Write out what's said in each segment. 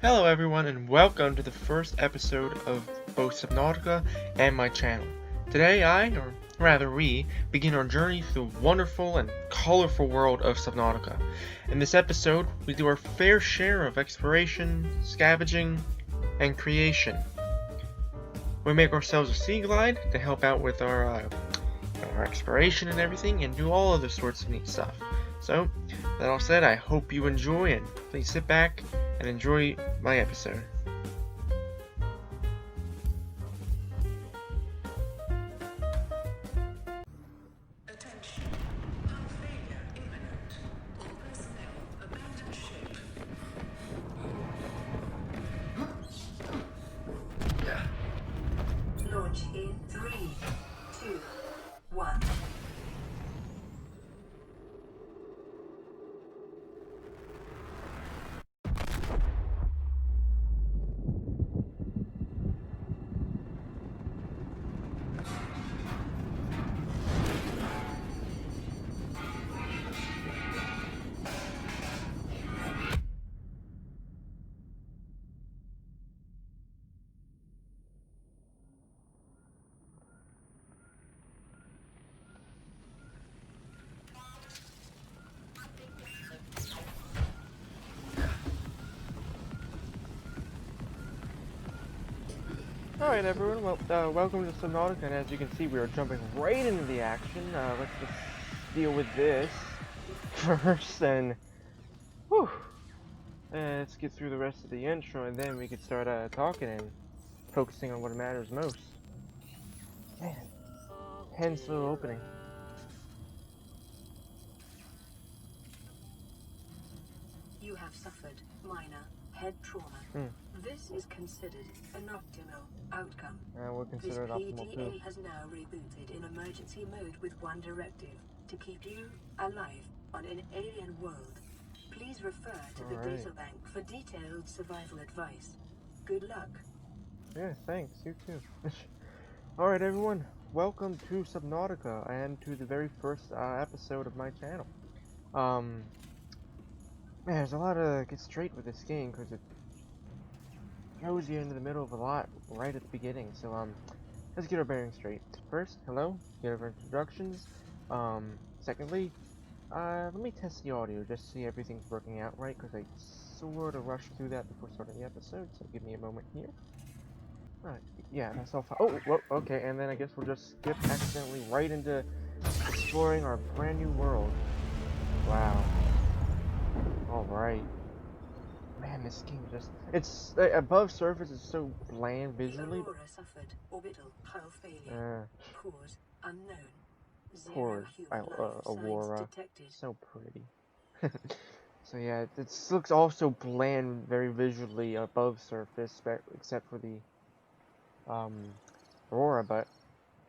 Hello everyone and welcome to the first episode of both Subnautica and my channel. Today or rather we, begin our journey through the wonderful and colorful world of Subnautica. In this episode, we do our fair share of exploration, scavenging, and creation. We make ourselves a sea glide to help out with our exploration and everything, and do all other sorts of neat stuff. So, that all said, I hope you enjoy, and please sit back and enjoy my episode. Attention. Hull failure imminent. All personnel abandon ship. Launch in 3, 2, 1. Alright everyone, welcome to Subnautica, and as you can see we are jumping right into the action. Let's just deal with this first, and whew, let's get through the rest of the intro, and then we can start talking and focusing on what matters most. Man, tense little opening. You have suffered minor head trauma. This is considered an optimal outcome. We'll consider it optimal This too. PDA has now rebooted in emergency mode with one directive: to keep you alive on an alien world. Please refer to the data bank for detailed survival advice. Good luck. Yeah, thanks. You too. Alright everyone, welcome to Subnautica and to the very first episode of my channel. Man, there's a lot to get straight with this game because it throws you into the middle of a lot right at the beginning. So let's get our bearings straight. First, hello, get over introductions. Secondly, let me test the audio just to see everything's working out right, because I sort of rushed through that before starting the episode, so give me a moment here. Alright, yeah, that's all fine. Oh, whoa, okay, and then I guess we'll just skip accidentally right into exploring our brand new world. Wow. Alright. Man, this game just... It's... above surface is so bland visually. The Aurora suffered orbital hull failure. Cause unknown. Poor Zero human life signs Aurora. detected. So pretty. So yeah, it looks also bland very visually above surface, except for the Aurora, but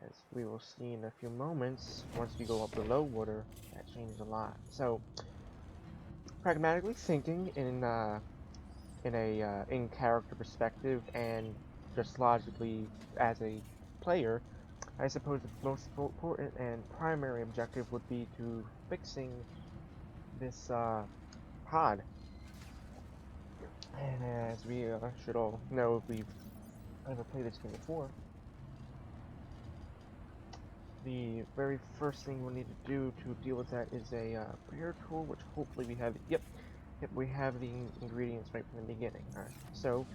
as we will see in a few moments, once we go up below water, that changes a lot. So, pragmatically thinking, in character perspective, and just logically as a player, I suppose the most important and primary objective would be to fixing this pod. And as we should all know if we've ever played this game before, the very first thing we'll need to do to deal with that is a repair tool, which hopefully we have. Yep, we have the ingredients right from the beginning. Alright, so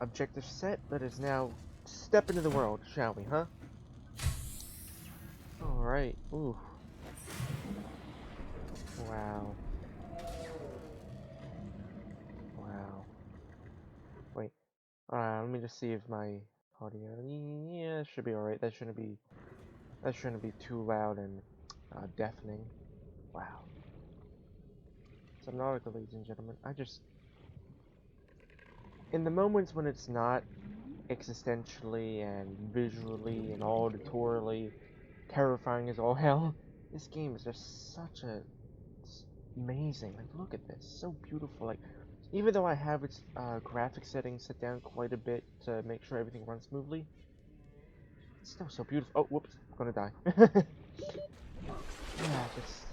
objective set. Let us now step into the world, shall we, huh? Alright, ooh. Wow. Wow. Wait, let me just see if my audio, yeah, it should be alright. That shouldn't be too loud and deafening. Wow. Subnautica, ladies and gentlemen, in the moments when it's not existentially and visually and auditorily terrifying as all hell, this game is just such a... it's amazing. Like, look at this, so beautiful. Like, even though I have its graphic settings set down quite a bit to make sure everything runs smoothly, it's still so beautiful. Oh, whoops, I'm gonna die. Yeah, just...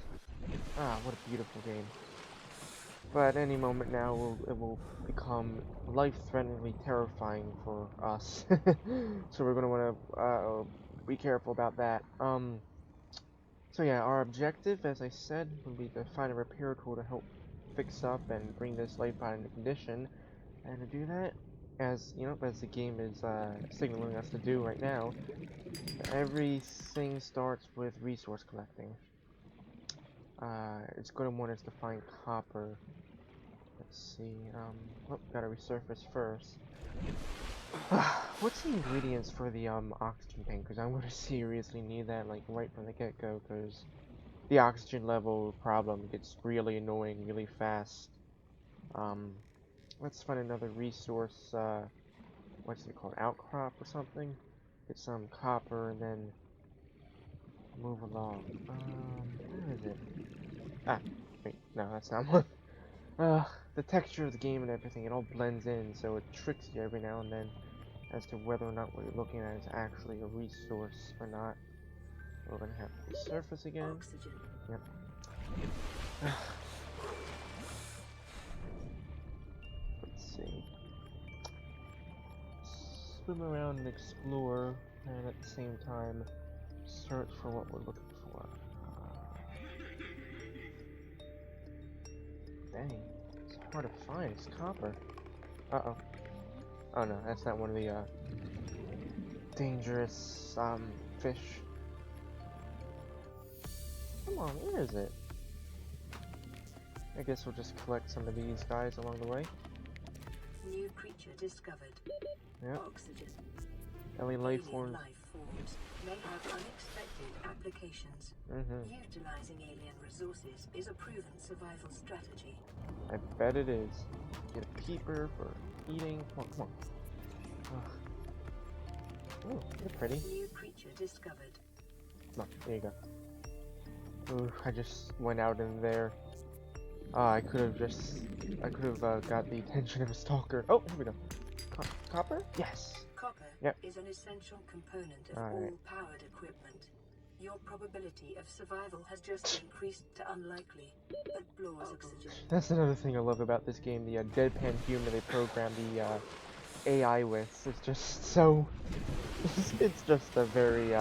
what a beautiful game. But any moment now, it will become life-threateningly terrifying for us. So we're gonna want to be careful about that. So yeah, our objective, as I said, would be to find a repair tool to help fix up and bring this life pod into condition. And to do that, as you know, as the game is signaling us to do right now, everything starts with resource collecting. It's going to want us to find copper. Let's see. Gotta resurface first. What's the ingredients for the oxygen tank? Because I'm gonna seriously need that like right from the get-go. Because the oxygen level problem gets really annoying really fast. Um, let's find another resource. What's it called? Outcrop or something? Get some copper and then move along. Where is it? Ah, wait, no, that's not one. The texture of the game and everything, it all blends in, so it tricks you every now and then as to whether or not what you're looking at is actually a resource or not. We're gonna have to resurface again. Oxygen. Yep. Let's see. Swim around and explore, and at the same time, search for what we're looking for. Dang, it's hard to find. It's copper. Uh-oh. Oh no, that's not one of the dangerous fish. Come on, where is it? I guess we'll just collect some of these guys along the way. New creature discovered. Yep. Oxygen. Alien life forms. Life forms may have unexpected applications. Utilizing alien resources is a proven survival strategy. I bet it is. Get a peeper for eating. Come on, come on. Ugh. Oh, you're pretty. New creature discovered. Come on, there you go. Ooh, I just went out in there. I could have got the attention of a stalker. Oh, here we go. Copper? Yes. Copper Yep. is an essential component of All all right. powered equipment. Your probability of survival has just increased to unlikely, but blows oxygen. That's another thing I love about this game. The deadpan humor they program the AI with. It's just so. It's just a very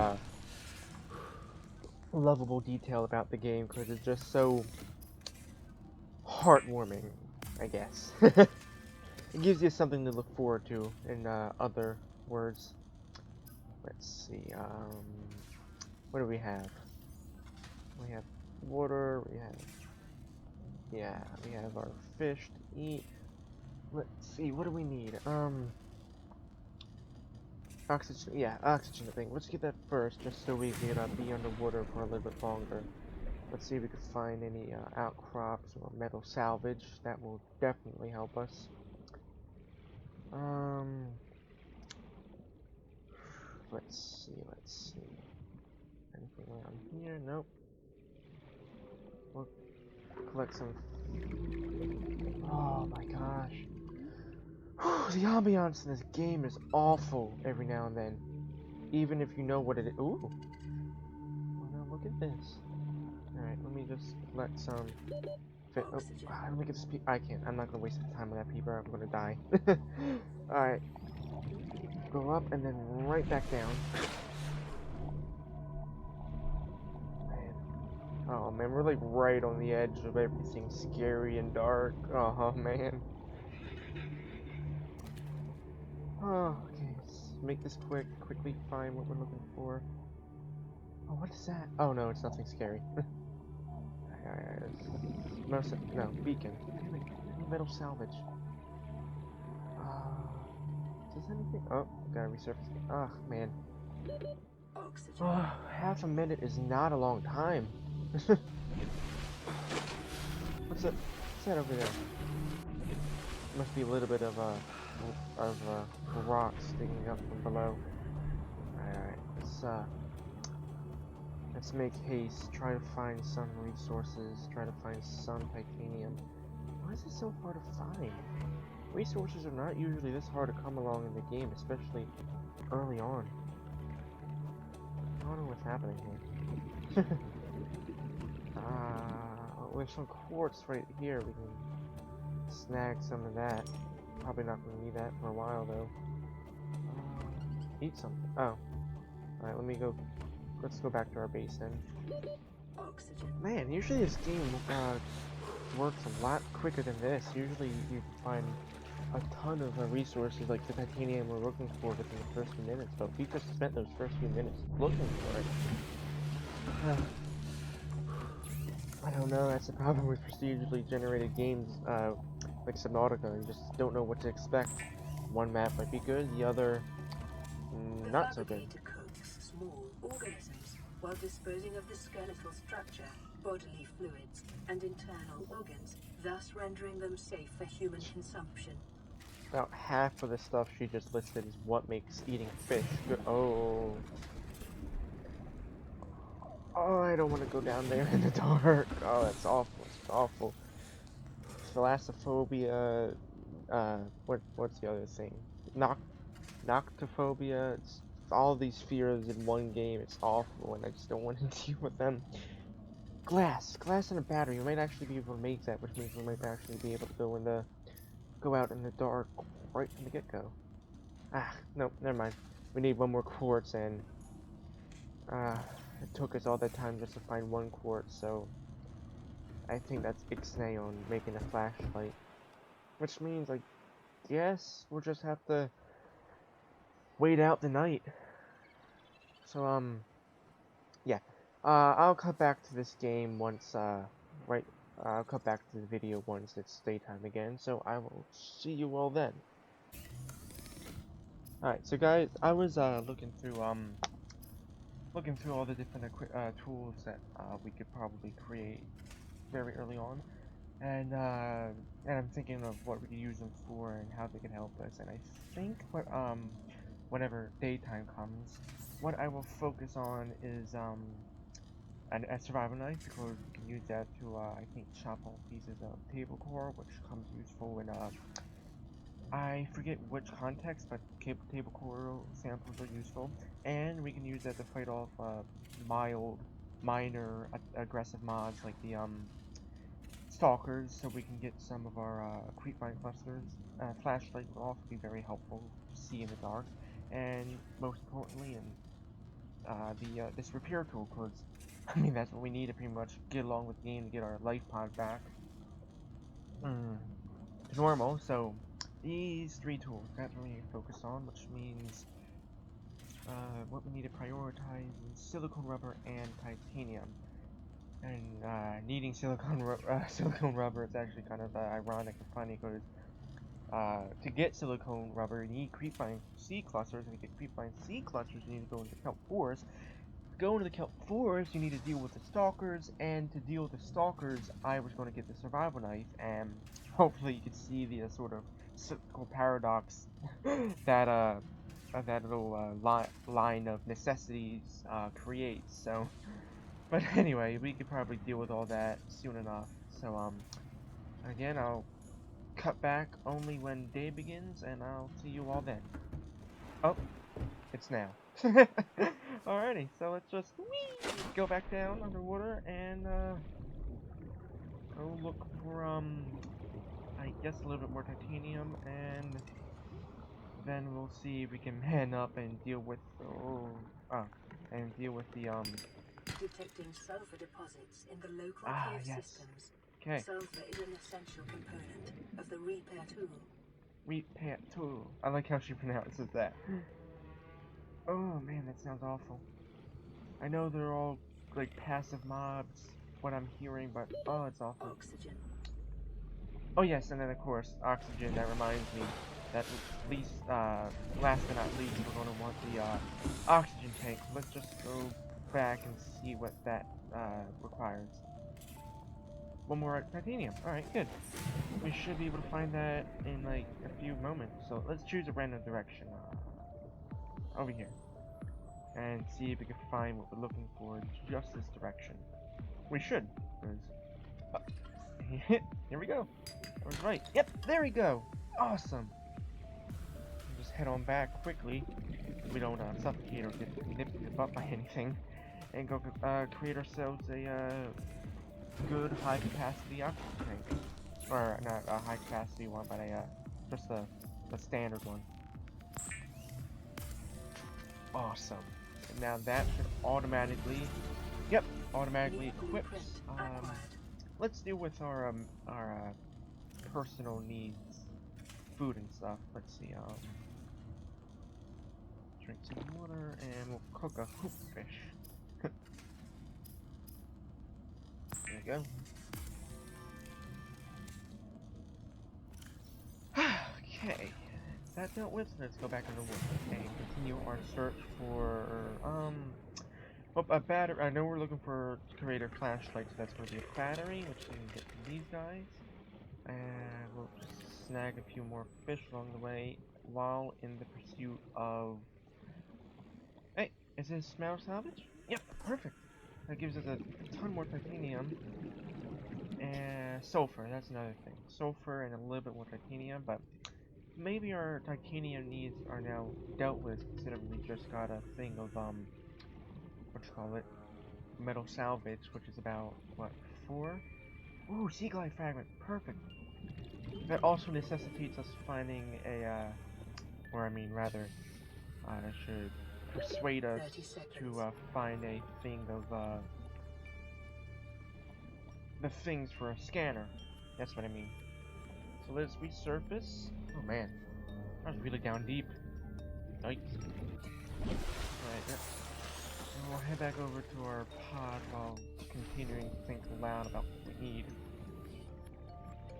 lovable detail about the game because it's just so heartwarming, I guess. It gives you something to look forward to in other words. Let's see, what do we have? We have water, we have our fish to eat. Let's see, what do we need? Oxygen, oxygen thing. Let's get that first, just so we can be underwater for a little bit longer. Let's see if we can find any outcrops or metal salvage. That will definitely help us. Let's see. Anything around here? Nope. We'll collect some. Oh my gosh. The ambiance in this game is awful every now and then. Even if you know what it is. Ooh. Well, now look at this. Alright, let me just collect some. Oh, let me get this I can't. I'm not gonna waste the time on that peeper. I'm gonna die. Alright. Go up and then right back down. Man. Oh man, we're like right on the edge of everything scary and dark. Oh man. Oh, okay, let's make this quickly find what we're looking for. Oh, what is that? Oh no, it's nothing scary. No, beacon. Damn it, any metal salvage. Does anything? Oh, gotta resurface. Ah, man. Oxygen. Oh, half a minute is not a long time. What's that over there? Must be a little bit of rock sticking up from below. Alright, let's make haste. Try to find some resources. Try to find some titanium. Why is it so hard to find? Resources are not usually this hard to come along in the game, especially early on. I don't know what's happening here. With some quartz right here, we can snag some of that. Probably not gonna need that for a while though. Eat something. Oh. Alright, let me go. Let's go back to our base then. Oxygen. Man, usually this game works a lot quicker than this. Usually you find a ton of resources like the titanium we're looking for within the first few minutes, but we just spent those first few minutes looking for it. I don't know, that's the problem with procedurally generated games like Subnautica. You just don't know what to expect. One map might be good, the other not so good. The fabricator cooks small organisms while disposing of the skeletal structure, bodily fluids, and internal organs, thus rendering them safe for human consumption. About half of the stuff she just listed is what makes eating fish good. Oh. Oh, I don't want to go down there in the dark. Oh, that's awful. It's awful. Thalassophobia. What's the other thing? Noctophobia. It's all these fears in one game. It's awful, and I just don't want to deal with them. Glass and a battery. We might actually be able to make that, which means we might actually be able to go out in the dark right from the get-go. Ah, no, never mind. We need one more quartz, and it took us all that time just to find one quartz, so I think that's ixnay on making a flashlight. Which means, I guess, we'll just have to wait out the night. So, yeah. I'll cut back to this game once, I'll cut back to the video once it's daytime again, so I will see you all then. Alright, so guys, I was, looking through all the different tools that, we could probably create very early on. And I'm thinking of what we could use them for and how they could help us. And I think whenever daytime comes, what I will focus on is a survival knife, because we can use that to I think chop off pieces of table core, which comes useful in I forget which context, but table core samples are useful, and we can use that to fight off minor aggressive mods like the stalkers, so we can get some of our creepvine clusters. Flashlight will also be very helpful to see in the dark, and most importantly, this repair tool, because I mean that's what we need to pretty much get along with the game to get our life pod back to normal. So these three tools, that's what we need to focus on, which means what we need to prioritize is silicone rubber and titanium. And needing silicone rubber is actually kind of ironic and funny, because to get silicone rubber you need creepvine seed clusters, and to get creepvine seed clusters you need to go into the kelp forest. To go into the kelp forest you need to deal with the stalkers, and to deal with the stalkers I was going to get the survival knife, and hopefully you can see the sort of cyclical paradox that that little line of necessities creates. So but anyway, we could probably deal with all that soon enough. So, again, I'll cut back only when day begins, and I'll see you all then. Oh, it's now. Alrighty, so let's just go back down underwater and, go look for, I guess a little bit more titanium, and then we'll see if we can man up and deal with, and deal with the, Detecting sulfur deposits in the local cave yes. systems. Okay. Sulfur is an essential component of the repair tool. Repair tool. I like how she pronounces that. Oh man, that sounds awful. I know they're all like passive mobs, what I'm hearing, but oh, it's awful. Oxygen. Oh yes, and then of course, oxygen. That reminds me that last but not least, we're going to want the oxygen tank. Let's just go back and see what that requires. One more titanium. Alright, good. We should be able to find that in like a few moments. So let's choose a random direction. Over here. And see if we can find what we're looking for in just this direction. We should, because here we go. I was right. Yep, there we go. Awesome. We'll just head on back quickly. We don't suffocate or get nipped in the butt by anything, and go create ourselves a good high capacity oxygen tank. or not a high capacity one, but a just the standard one. Awesome. And now that should automatically, yep, automatically equips. Let's deal with our personal needs, food and stuff. Let's see. Drink some water, and we'll cook a hoop fish. There we go. Okay, that dealt with. Let's go back in the woods and continue our search for well, a battery. I know we're looking for to create a flashlight, so that's going to be a battery, which we can get from these guys, and we'll just snag a few more fish along the way while in the pursuit of. Hey, is this smell salvage? Yep, perfect. That gives us a ton more titanium. And sulfur, that's another thing. Sulfur and a little bit more titanium, but maybe our titanium needs are now dealt with, considering we just got a thing of, what you call it? Metal salvage, which is about, what, 4? Ooh, sea glide fragment, perfect. That also necessitates us finding a, or I mean, rather, that should persuade us to, find a thing of, the things for a scanner. That's what I mean. So let's resurface. Oh man, I was really down deep. Yikes. Alright, and we'll head back over to our pod while continuing to think aloud about what we need.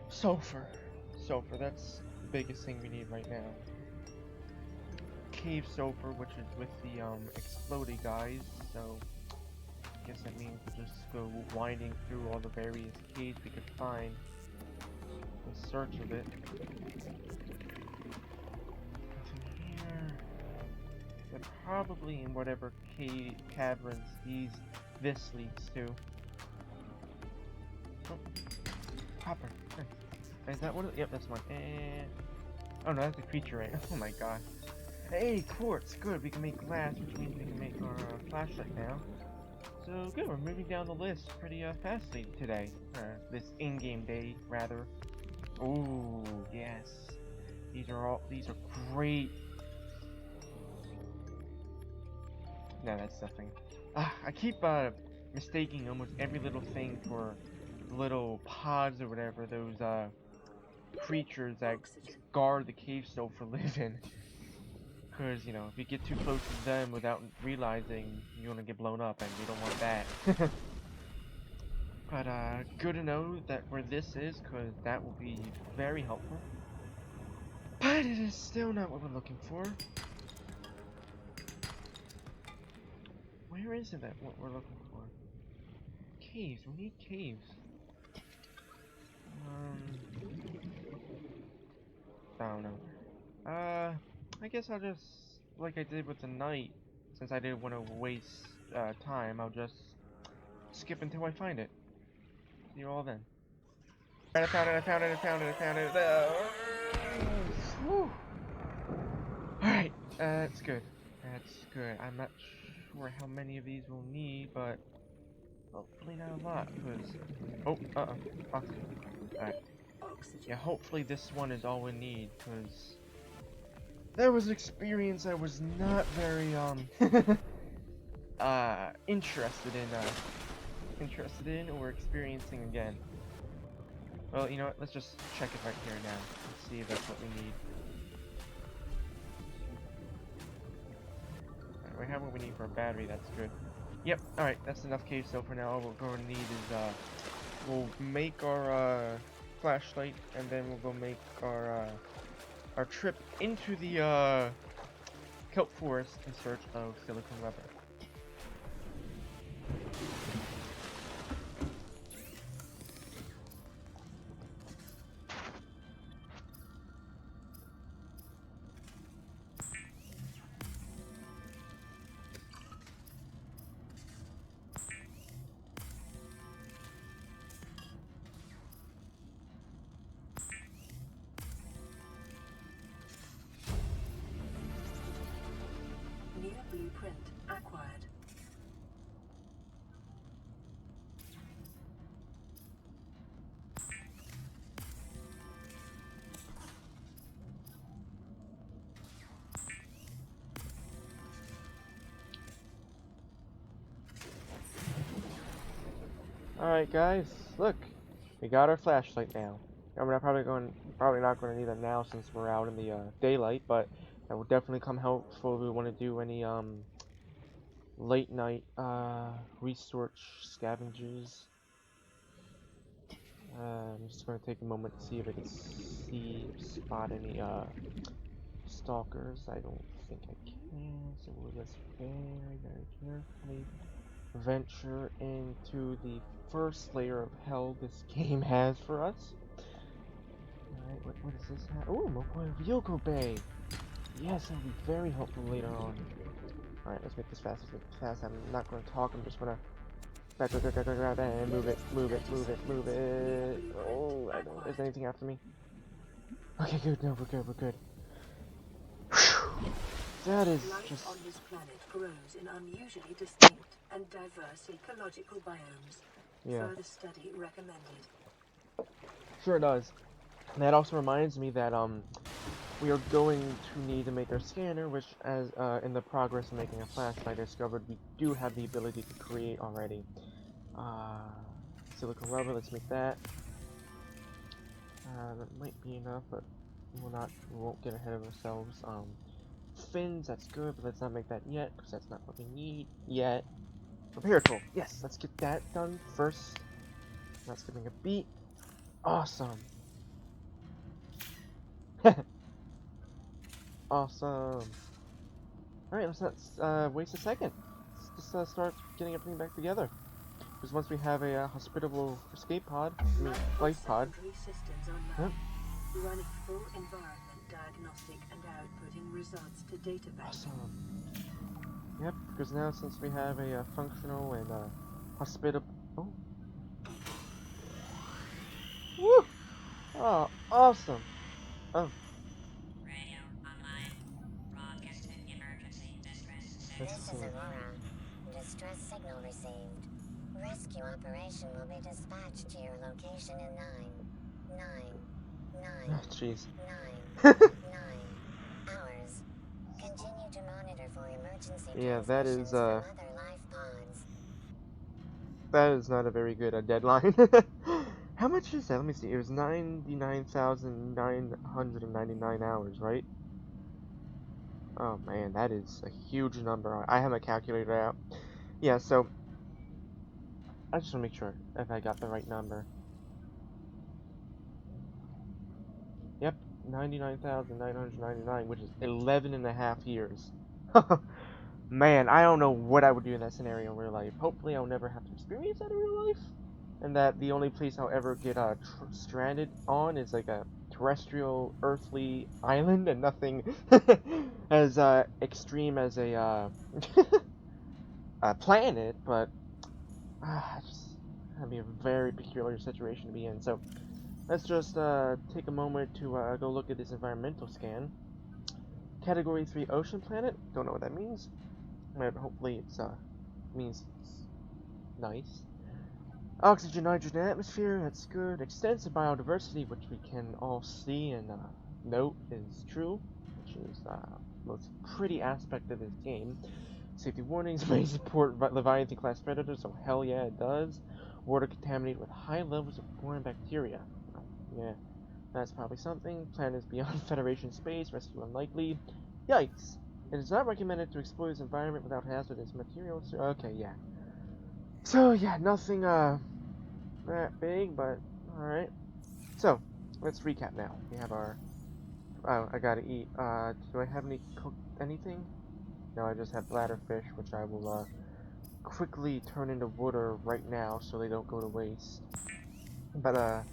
Sulfur. Sulfur, that's the biggest thing we need right now. Cave sulfur, which is with the explodey guys, so I guess that means we'll just go winding through all the various caves we could find in search of it. Nothing here. But probably in whatever cave caverns this leads to. Oh, copper. Nice. Is that one? Yep, that's one. And oh no, that's a creature, right? Oh my god. Hey, quartz. Good. We can make glass, which means we can make our flashlight now. So good. We're moving down the list pretty fastly today. This in-game day, rather. Ooh, yes. These are great. No, that's nothing. I keep mistaking almost every little thing for little pods or whatever those creatures that guard the cave sulfur live in. Because, you know, if you get too close to them without realizing, you're gonna get blown up, and we don't want that. But good to know that where this is, because that will be very helpful. But it is still not what we're looking for. Where is it that what we're looking for? Caves. We need caves. I don't know. I guess I'll just, like I did with the night, since I didn't want to waste time, I'll just skip until I find it. See you all then. I found it. Alright, that's good. That's good. I'm not sure how many of these we'll need, but hopefully not a lot, because... Oh, oxygen. Alright. Yeah, hopefully this one is all we need, because... That was an experience I was not very, interested in or experiencing again. Well, you know what, let's just check it right here now. Let's see if that's what we need. Alright, we have what we need for a battery, that's good. Yep, alright, that's enough cave so for now. All we're going to need is, we'll make our, flashlight, and then we'll go make our trip into the, kelp forest in search of silicon rubber. New blueprint acquired. Alright guys, look. We got our flashlight now. I'm probably not going to need that now since we're out in the daylight, but that will definitely come helpful if we want to do any late night research scavengers. I'm just going to take a moment to see if I can spot any stalkers. I don't think I can, so let's very carefully venture into the first layer of hell this game has for us. Alright, what does this have? Oh, Mobile Vehicle Bay! Yes, that'll be very helpful later on. Alright, let's make this fast, I'm not going to talk, I'm just going to and move it. Oh, I don't, is anything after me? Okay, good, no, we're good. That is just... Life on this planet grows in unusually distinct and diverse ecological biomes. Yeah. Further study recommended. Sure it does. And that also reminds me that, we are going to need to make our scanner, which, as in the progress of making a flashlight, I discovered we do have the ability to create already. Silicon rubber, let's make that. That might be enough, but we won't get ahead of ourselves. Fins, that's good, but let's not make that yet, because that's not what we need yet. Repair tool, yes, let's get that done first. Not skipping a beat. Awesome. Awesome. Alright, let's not waste a second. Let's just start getting everything back together. Because once we have a hospitable escape pod, life pod. Yep. Running full environment diagnostic and outputting results to database. Awesome. Yep, because now since we have a functional and hospitable... Oh. Woo! Oh, awesome! Oh. Radio online. Broadcasting emergency distress signal. This is Aurora. Distress signal received. Rescue operation will be dispatched to your location in 9 Oh, jeez. 9 hours. Continue to monitor for emergency Yeah, that is, transmissions from other life pods. that is not a very good deadline. How much is that? Let me see. It was 99,999 hours, right? Oh man, that is a huge number. I have my calculator out. Yeah, so I just want to make sure if I got the right number. Yep, 99,999, which is 11 and a half years. Man, I don't know what I would do in that scenario in real life. Hopefully I'll never have to experience that in real life. And that the only place I'll ever get stranded on is like a terrestrial, earthly island and nothing as extreme as a a planet, but that'd be a very peculiar situation to be in. So let's just take a moment to go look at this environmental scan. Category 3 ocean planet. Don't know what that means. But hopefully it's means it's nice. Oxygen, nitrogen atmosphere. That's good. Extensive biodiversity, which we can all see and note is true, which is the most pretty aspect of this game. Safety warnings may support Leviathan class predators, so hell yeah it does. Water contaminated with high levels of foreign bacteria. Oh, yeah, that's probably something. Planets beyond Federation space, rescue unlikely. Yikes. It is not recommended to explore this environment without hazardous materials. Okay, yeah. So yeah, nothing that big, but alright. So, let's recap now. We have our I gotta eat. Do I have any cooked anything? No, I just have bladderfish, which I will quickly turn into water right now so they don't go to waste. But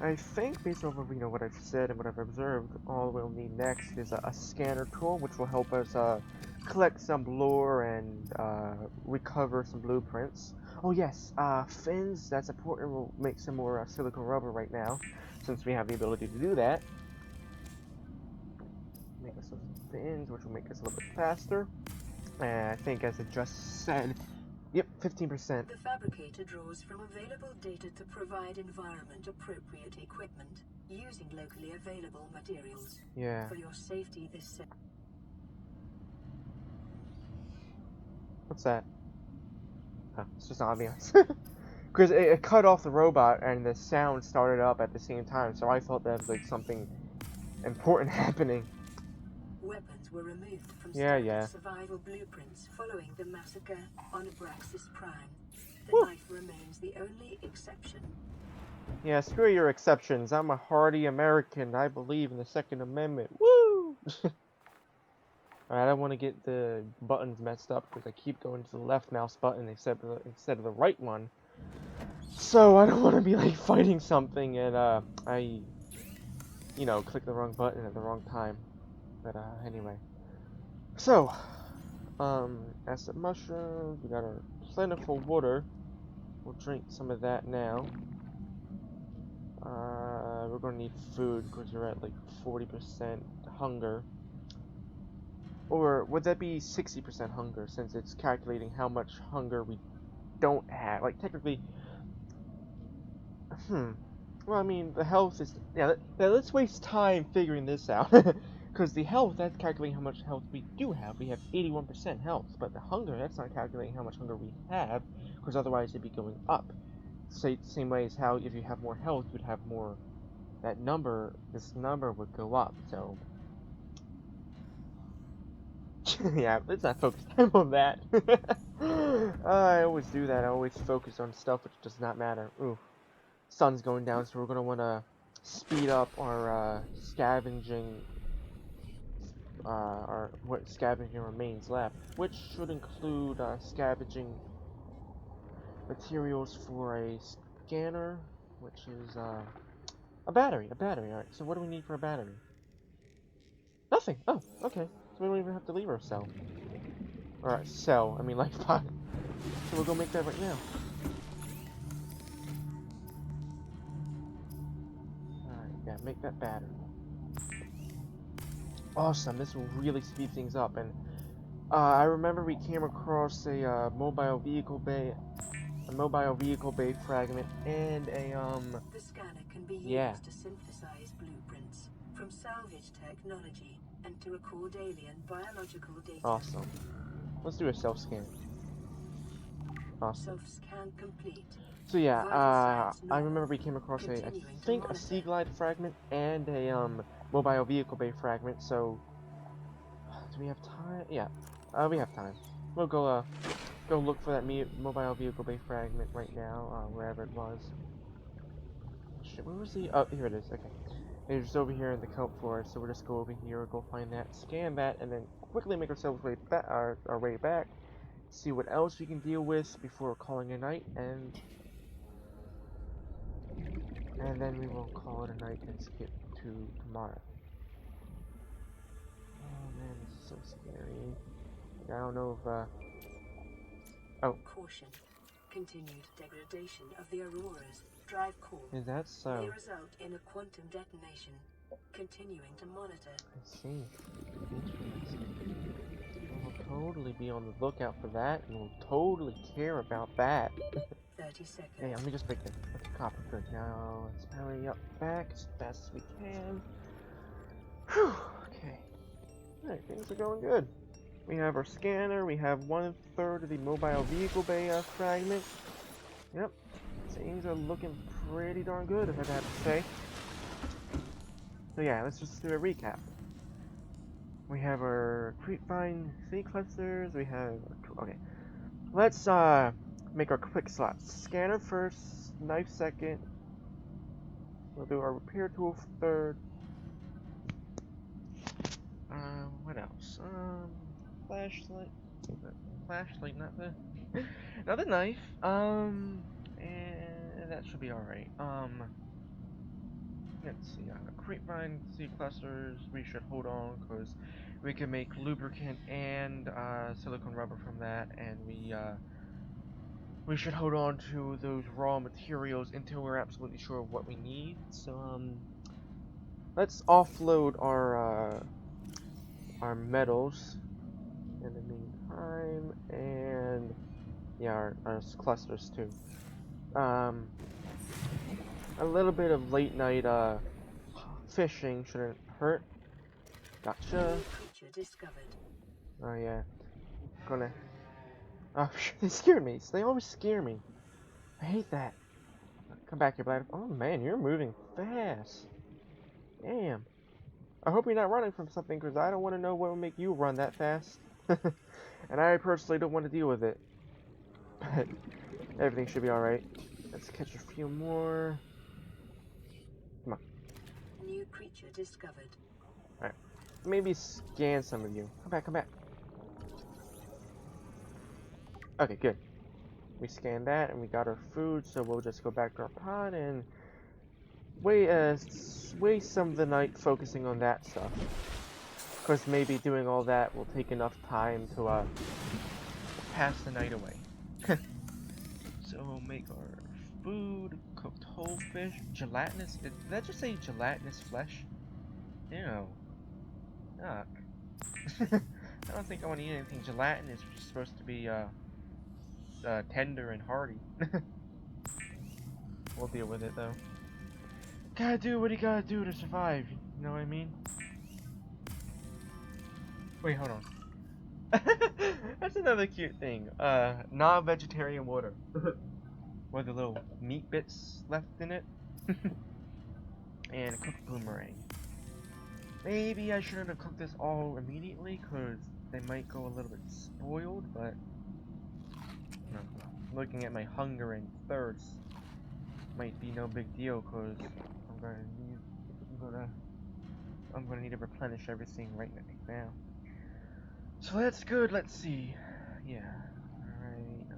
I think based off of what I've said and what I've observed, all we'll need next is a scanner tool, which will help us collect some lore and recover some blueprints. Oh yes, fins. That's important. We'll make some more silicone rubber right now, since we have the ability to do that. Make us some fins, which will make us a little bit faster. And I think, as I just said, yep, 15%. The fabricator draws from available data to provide environment-appropriate equipment using locally available materials. Yeah. For your safety, this What's that? Oh, it's just ambiance. because it cut off the robot and the sound started up at the same time, so I thought that was like something important happening. Weapons were removed from Yeah, standard yeah. survival blueprints following the massacre on Abraxas Prime. The Woo! knife remains the only exception. Yeah, screw your exceptions. I'm a hardy American. I believe in the Second Amendment. Woo! Alright, I don't want to get the buttons messed up because I keep going to the left mouse button instead of the right one. So I don't want to be like fighting something and I click the wrong button at the wrong time. But anyway. So, acid mushrooms, we got our plentiful water. We'll drink some of that now. We're gonna need food because we're at like 40% hunger. Or would that be 60% hunger since it's calculating how much hunger we don't have? Like technically, well, I mean, the health is yeah. Let's waste time figuring this out, because the health that's calculating how much health we do have. We have 81% health, but the hunger that's not calculating how much hunger we have, because otherwise it'd be going up. Same way as how if you have more health, you'd have more. This number would go up. So yeah, let's not focus time on that. I always do that. I always focus on stuff which does not matter. Ooh. Sun's going down, so we're gonna want to speed up our scavenging, what scavenging remains left, which should include scavenging materials for a scanner, which is a battery. A battery. All right. So what do we need for a battery? Nothing. Oh, okay. So we don't even have to leave our cell. All right, cell. I mean, life pod. So we'll go make that right now. All right. Yeah, make that battery. Awesome. This will really speed things up. And I remember we came across a mobile vehicle bay fragment, and The scanner can be yeah, used to synthesize blueprints from salvage technology and to record alien biological data. awesome. Let's do a self scan. Awesome. Self-scan complete. So yeah, Vital signs I normal. remember we came across I Continuing to think a monitor. sea glide fragment and a mobile vehicle bay fragment. So do we have time? Yeah, we have time. We'll go look for that mobile vehicle bay fragment right now, wherever it was. Shit, where was the? Oh, here it is. Okay. It's just over here in the coat floor, so we'll just go over here, go find that, scan that, and then quickly make ourselves our way back, see what else we can deal with before calling a night, and then we will call it a night and skip to tomorrow. Oh man, this is so scary. I don't know if oh, Caution. Continued degradation of the Aurora's drive core is that so? may result in a quantum detonation. Continuing to monitor. I see. Interesting. We'll totally be on the lookout for that, and we'll totally care about that. 30 seconds. Hey, let me just break this. That's copper. Good. Now let's hurry up back as fast as we can. Whew. Okay. Alright, things are going good. We have our scanner. We have 1/3 of the mobile vehicle bay fragment. Yep. Things are looking pretty darn good, if I have to say. So yeah, let's just do a recap. We have our creepvine sea clusters. We have okay. Let's make our quick slots. Scanner first, knife second. We'll do our repair tool third. What else? Flashlight. Flashlight, not the not the knife. And that should be all right. Let's see. Creepvine sea clusters. We should hold on because we can make lubricant and silicone rubber from that, and we should hold on to those raw materials until we're absolutely sure of what we need. So let's offload our metals in the meantime, and yeah, our clusters too. A little bit of late night fishing shouldn't hurt. Gotcha. Creature discovered. Oh yeah, gonna. Oh, they scared me. They always scare me. I hate that. Come back here, bladder. Oh man, you're moving fast. Damn. I hope you're not running from something, because I don't want to know what will make you run that fast. And I personally don't want to deal with it. But everything should be alright. Let's catch a few more. Come on. New creature discovered. Alright. Maybe scan some of you. Come back, come back. Okay, good. We scanned that and we got our food, so we'll just go back to our pod and waste some of the night focusing on that stuff. Of course, maybe doing all that will take enough time to pass the night away. So we'll make our food, cooked whole fish, gelatinous. Did that just say gelatinous flesh? Ew. Yuck. I don't think I want to eat anything gelatinous, which is supposed to be tender and hearty. We'll deal with it though. Gotta do what you gotta do to survive, you know what I mean? Wait, hold on. That's another cute thing. Non-vegetarian water. With the little meat bits left in it. And a cooked boomerang. Maybe I shouldn't have cooked this all immediately, because they might go a little bit spoiled, but looking at my hunger and thirst might be no big deal, because I'm gonna need to replenish everything right now. So that's good. Let's see. Yeah. Alright.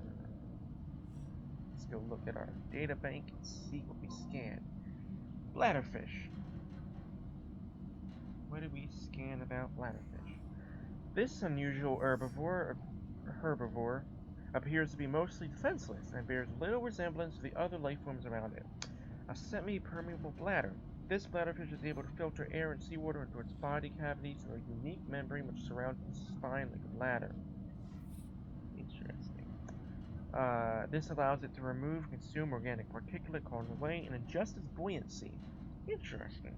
Let's go look at our data bank and see what we scanned. Bladderfish. What did we scan about bladderfish? This unusual herbivore appears to be mostly defenseless and bears little resemblance to the other life forms around it. A semi-permeable bladder. This bladderfish is able to filter air and seawater into its body cavity through a unique membrane which surrounds its spine like a bladder. Interesting. This allows it to remove and consume organic particulate called away and adjust its buoyancy. Interesting.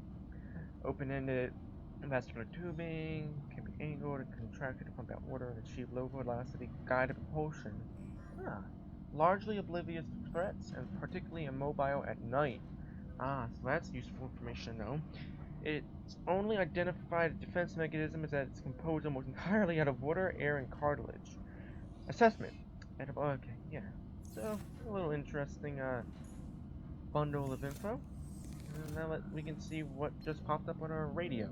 Open-ended vascular tubing can be angled and contracted to pump out water and achieve low velocity guided propulsion. Largely oblivious to threats and particularly immobile at night. So that's useful information to know. Its only identified defense mechanism is that it's composed almost entirely out of water, air, and cartilage. Assessment. Okay, yeah. So, a little interesting bundle of info. And now we can see what just popped up on our radio.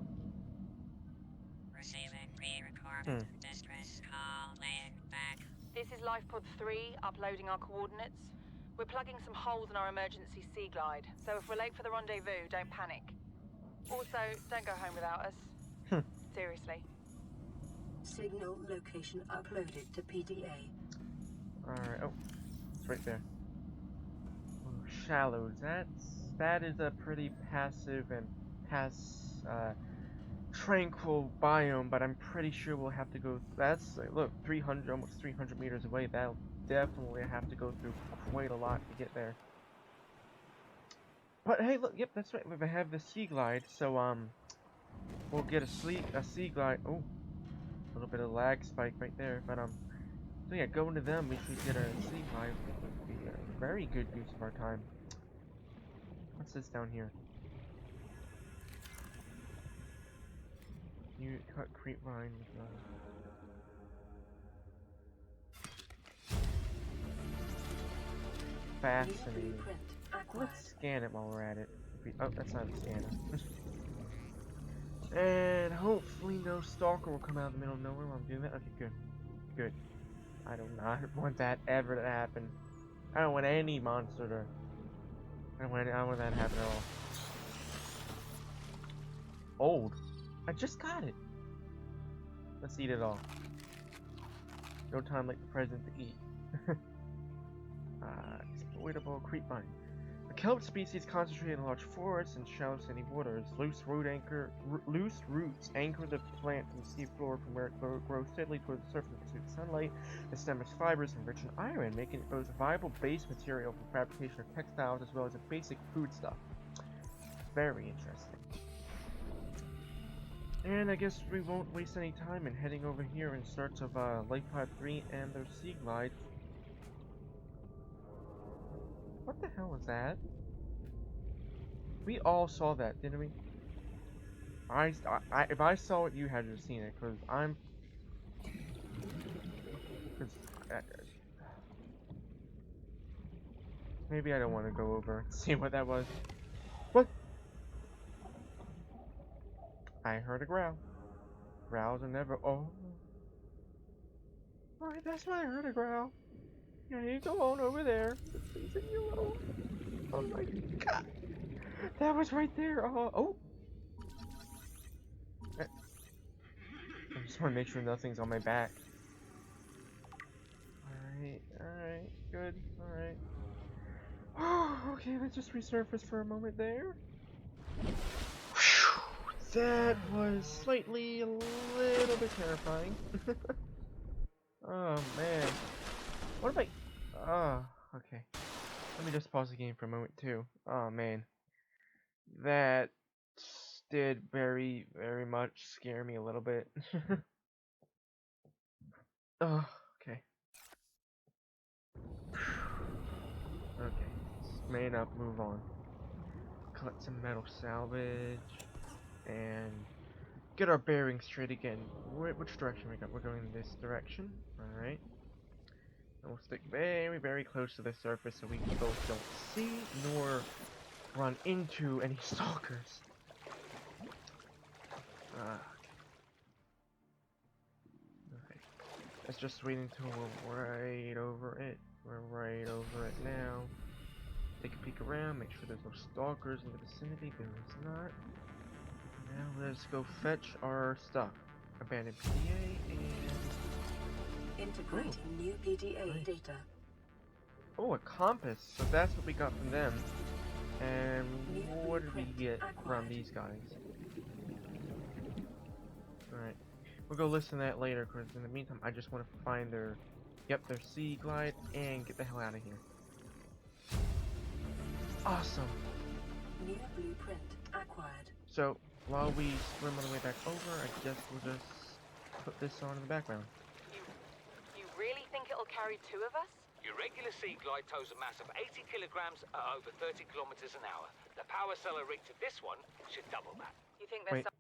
Receiving pre-recorded distress call laying back. This is LifePod 3, uploading our coordinates. We're plugging some holes in our emergency sea glide, so if we're late for the rendezvous, don't panic. Also, don't go home without us. Seriously. Signal location uploaded to PDA. Alright, oh, it's right there. Ooh, shallows, that is a pretty passive and tranquil biome, but I'm pretty sure we'll have to go, that's, look, 300, almost 300 meters away, that'll definitely have to go through quite a lot to get there. But hey, look, yep, that's right, we have the sea glide, so, we'll get a sea glide, oh, a little bit of lag spike right there, but, so yeah, going to them, we should get a sea glide, which would be a very good use of our time. What's this down here? You cut creep line with fascinating. Let's scan it while we're at it. Oh, that's not a scanner. And hopefully no stalker will come out of the middle of nowhere while I'm doing that. Okay, good. Good. I do not want that ever to happen. I don't want any monster to... I don't want that to happen at all. Old. I just got it. Let's eat it all. No time like the present to eat. Exploitable creepvine. The kelp species concentrate in large forests and shallow sandy waters. Loose roots anchor the plant from the sea floor from where it grows steadily toward the surface in pursuit of sunlight. The stem is fibrous and rich in iron, making it both a viable base material for fabrication of textiles as well as a basic foodstuff. Very interesting. And I guess we won't waste any time in heading over here in search of LifePod 3 and their sea glide. the hell was that? We all saw that, didn't we? If I saw it, you had to have seen it, cause I'm. Cause maybe I don't want to go over and see what that was. What? I heard a growl. Growls are never. Oh. Alright, that's why I heard a growl. Yeah, you go on over there. Please leave me alone. Oh my god. That was right there. Oh. I just want to make sure nothing's on my back. Alright, good, alright. Okay, let's just resurface for a moment there. Whew, that was slightly a little bit terrifying. Oh man. What am I? Okay. Let me just pause the game for a moment too. Oh man. That did very, very much scare me a little bit. Oh, okay. Okay. Man up, move on. Collect some metal salvage. And get our bearings straight again. Which direction we got? We're going in this direction. Alright. And we'll stick very, very close to the surface so we both don't see nor run into any stalkers. Okay. Let's just wait until we're right over it. We're right over it now. Take a peek around, make sure there's no stalkers in the vicinity. There is not. Now let's go fetch our stuff. Abandoned PDA and... Integrating new PDA data. Oh, a compass. So that's what we got from them. And what did we get from these guys? Alright. We'll go listen to that later, because in the meantime, I just want to find their... Yep, their sea glide, and get the hell out of here. Awesome! New blueprint acquired. So, while we swim on the way back over, I guess we'll just put this on in the background. You really think it'll carry two of us? Your regular sea glide tows a mass of 80 kilograms at over 30 kilometers an hour. The power cellar rig to this one should double that. You think there's Wait,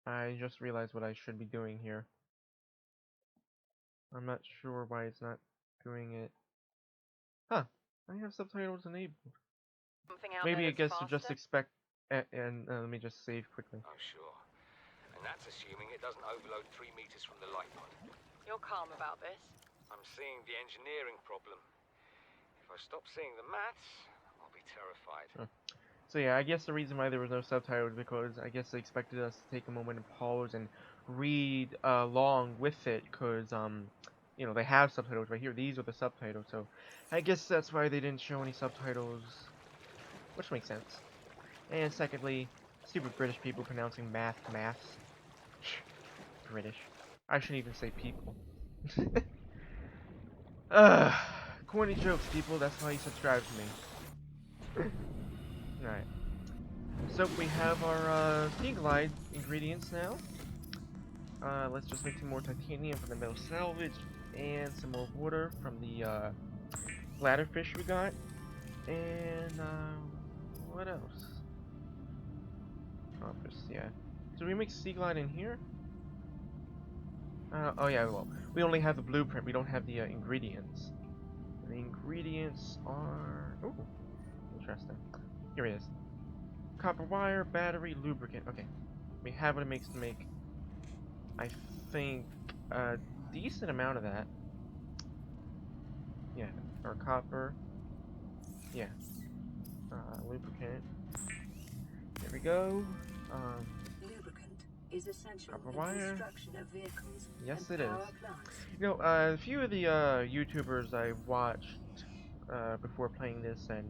I just realized what I should be doing here. I'm not sure why it's not doing it. Huh, I have subtitles enabled. something out Maybe I there guess to that's just faster? expect, and let me just save quickly. Oh, sure. And that's assuming it doesn't overload 3 meters from the light pod. You're calm about this. I'm seeing the engineering problem. If I stop seeing the maths, I'll be terrified. So yeah, I guess the reason why there was no subtitles is because I guess they expected us to take a moment and pause and read along with it, because you know, they have subtitles right here. These are the subtitles, so I guess that's why they didn't show any subtitles, which makes sense. And secondly, stupid British people pronouncing maths. British. I shouldn't even say people. Corny jokes, people. That's why you subscribe to me. Alright. So we have our sea glide ingredients now. Let's just make some more titanium from the metal salvage and some more water from the bladderfish we got. And what else? Compass, yeah. So we make sea glide in here? Oh yeah, well, we only have the blueprint, we don't have the ingredients. And the ingredients are... Ooh, interesting. Here it is. Copper wire, battery, lubricant. Okay, we have what it makes to make, I think, a decent amount of that. Yeah, or copper. Yeah. Lubricant. There we go. Lubricant is essential Copper in wire. construction of vehicles Yes, and it is. power plants. You know, a few of the YouTubers I watched before playing this and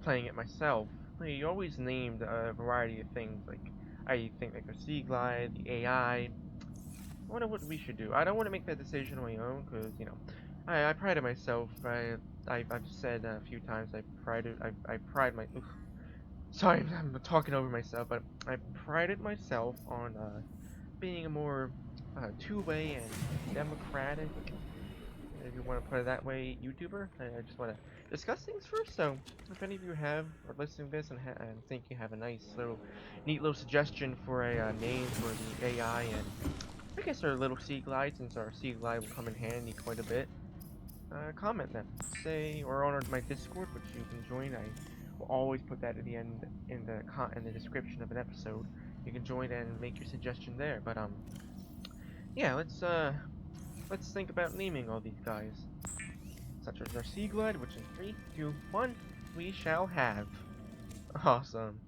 playing it myself, they always named a variety of things. Like, I think like the Sea Glide, the AI. I wonder what we should do. I don't want to make that decision on my own, because you know, I prided myself. I've said a few times I pride my. Oof, sorry, I'm talking over myself, but I prided myself on being a more two-way and democratic, if you want to put it that way, YouTuber. I just want to discuss things first. So, if any of you have are listening to this and think you have a nice little, neat little suggestion for a name for the AI and I guess our little sea glide, since our sea glide will come in handy quite a bit, comment them. Say or on my Discord, which you can join. I will always put that at the end in the description of an episode. You can join and make your suggestion there. But yeah, let's think about naming all these guys, such as our sea glide, which in 3, 2, 1, we shall have. Awesome.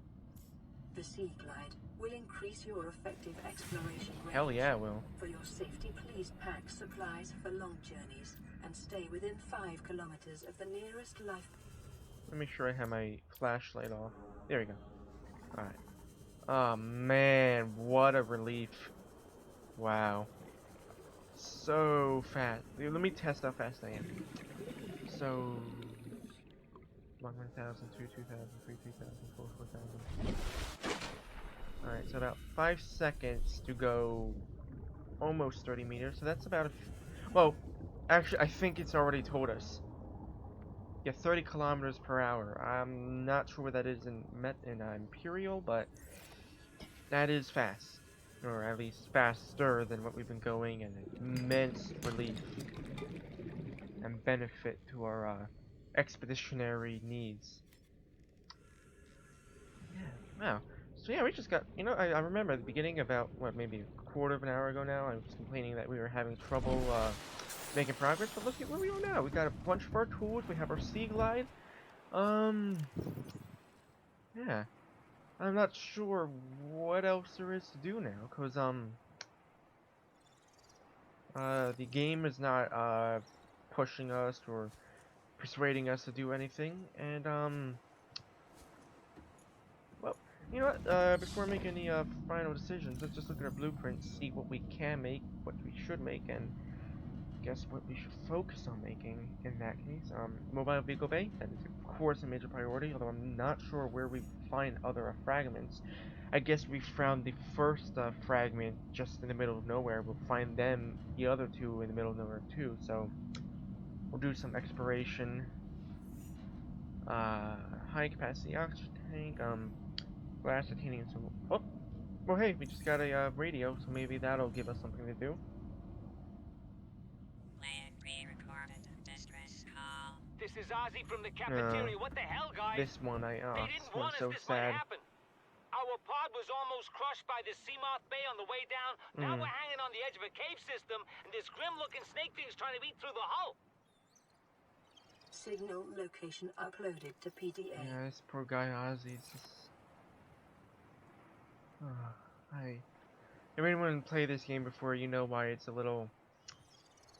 The Sea Glide will increase your effective exploration range. Hell yeah, Will. For your safety, please pack supplies for long journeys and stay within 5 kilometers of the nearest life. Let me make sure I have my flashlight off. There we go. Alright. Oh man, what a relief. Wow. So fast. Let me test how fast I am. So 1,000, 2,000, 3,000, 4,000. Alright, so about 5 seconds to go almost 30 meters. So that's about well, actually I think it's already told us. Yeah, 30 kilometers per hour. I'm not sure what that is in Imperial, but that is fast. Or at least faster than what we've been going, and an immense relief and benefit to our expeditionary needs. Yeah, wow. So yeah, we just got, I remember at the beginning about, what, maybe a quarter of an hour ago now, I was complaining that we were having trouble making progress, but look at where we are now. We got a bunch of our tools, we have our sea glide. Yeah. I'm not sure what else there is to do now, cause the game is not pushing us or persuading us to do anything, and well, you know what? Before making any final decisions, let's just look at our blueprints, see what we can make, what we should make, and guess what we should focus on making in that case. Mobile vehicle bay, that is of course a major priority, although I'm not sure where we find other fragments. I guess we found the first fragment just in the middle of nowhere. We'll find them, the other two, in the middle of nowhere too. So we'll do some exploration. High capacity oxygen tank. Glass titanium. So, oh, well, hey, we just got a radio, so maybe that'll give us something to do. Land pre-recorded distress call. This is Ozzy from the cafeteria. What the hell, guys? This one, They this didn't one's want us. so This might sad. happen. Our pod was almost crushed by the Seamoth Bay on the way down. Now we're hanging on the edge of a cave system, and this grim-looking snake thing's trying to eat through the hull. Signal location uploaded to PDA. Yeah, this poor guy Ozzy's just... If anyone played this game before, you know why it's a little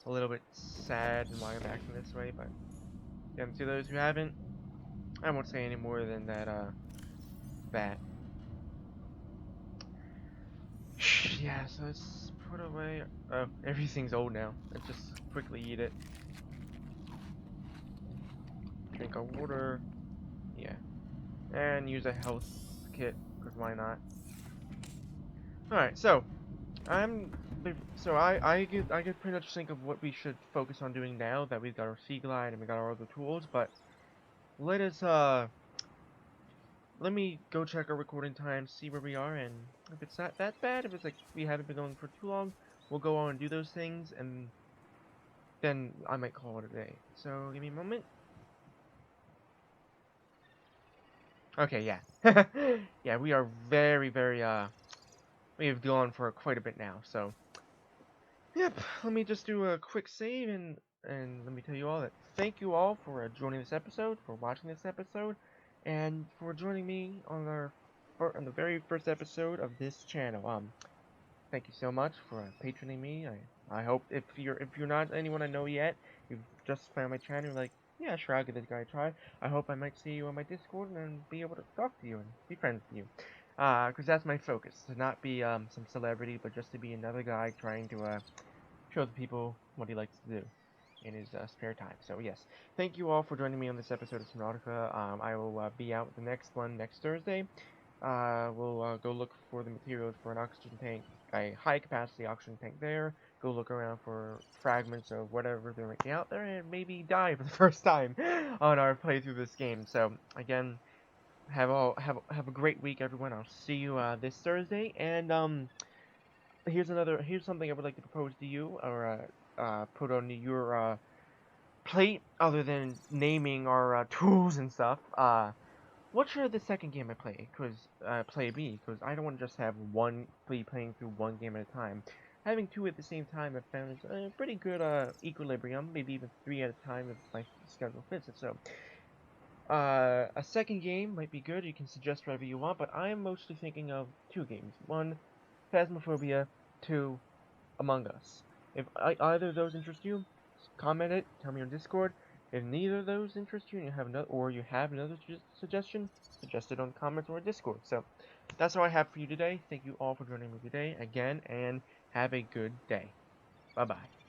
bit sad and why I'm acting this way, but again, to those who haven't, I won't say any more than that, yeah, so let's put away, oh, everything's old now. Let's just quickly eat it. Drink our water, yeah, and use a health kit, because why not? Alright, so, I could pretty much think of what we should focus on doing now that we've got our sea glide and we got our other tools, but let me go check our recording time, see where we are, and if it's not that bad, if it's like we haven't been going for too long, we'll go on and do those things, and then I might call it a day. So, give me a moment. Okay, yeah. Yeah, we are very, very, we have gone for quite a bit now, so... Yep, let me just do a quick save, and let me tell you all that thank you all for joining this episode, for watching this episode, and for joining me on on the very first episode of this channel. Thank you so much for patroning me. I hope if you're not anyone I know yet, you've just found my channel, you're like, yeah, sure, I'll give this guy a try. I hope I might see you on my Discord and be able to talk to you and be friends with you. Because that's my focus, to not be some celebrity, but just to be another guy trying to show the people what he likes to do in his spare time. So yes, thank you all for joining me on this episode of Subnautica. I will be out with the next one next Thursday. we'll go look for the materials for an oxygen tank, a high-capacity oxygen tank there. Go look around for fragments of whatever there might be out there, and maybe die for the first time on our playthrough of this game. So again, have a great week, everyone. I'll see you this Thursday, and here's something I would like to propose to you, or put on your plate, other than naming our tools and stuff. What should the second game I play? Play be? Because I don't want to just have one playing through one game at a time. Having two at the same time I've found is a pretty good equilibrium. Maybe even three at a time if my schedule fits it. So, a second game might be good. You can suggest whatever you want, but I'm mostly thinking of two games. One, Phasmophobia. Two, Among Us. If either of those interest you, comment it. Tell me on Discord. If neither of those interest you, and you have another suggestion, suggest it on comments or Discord. So that's all I have for you today. Thank you all for joining me today again, and have a good day. Bye bye.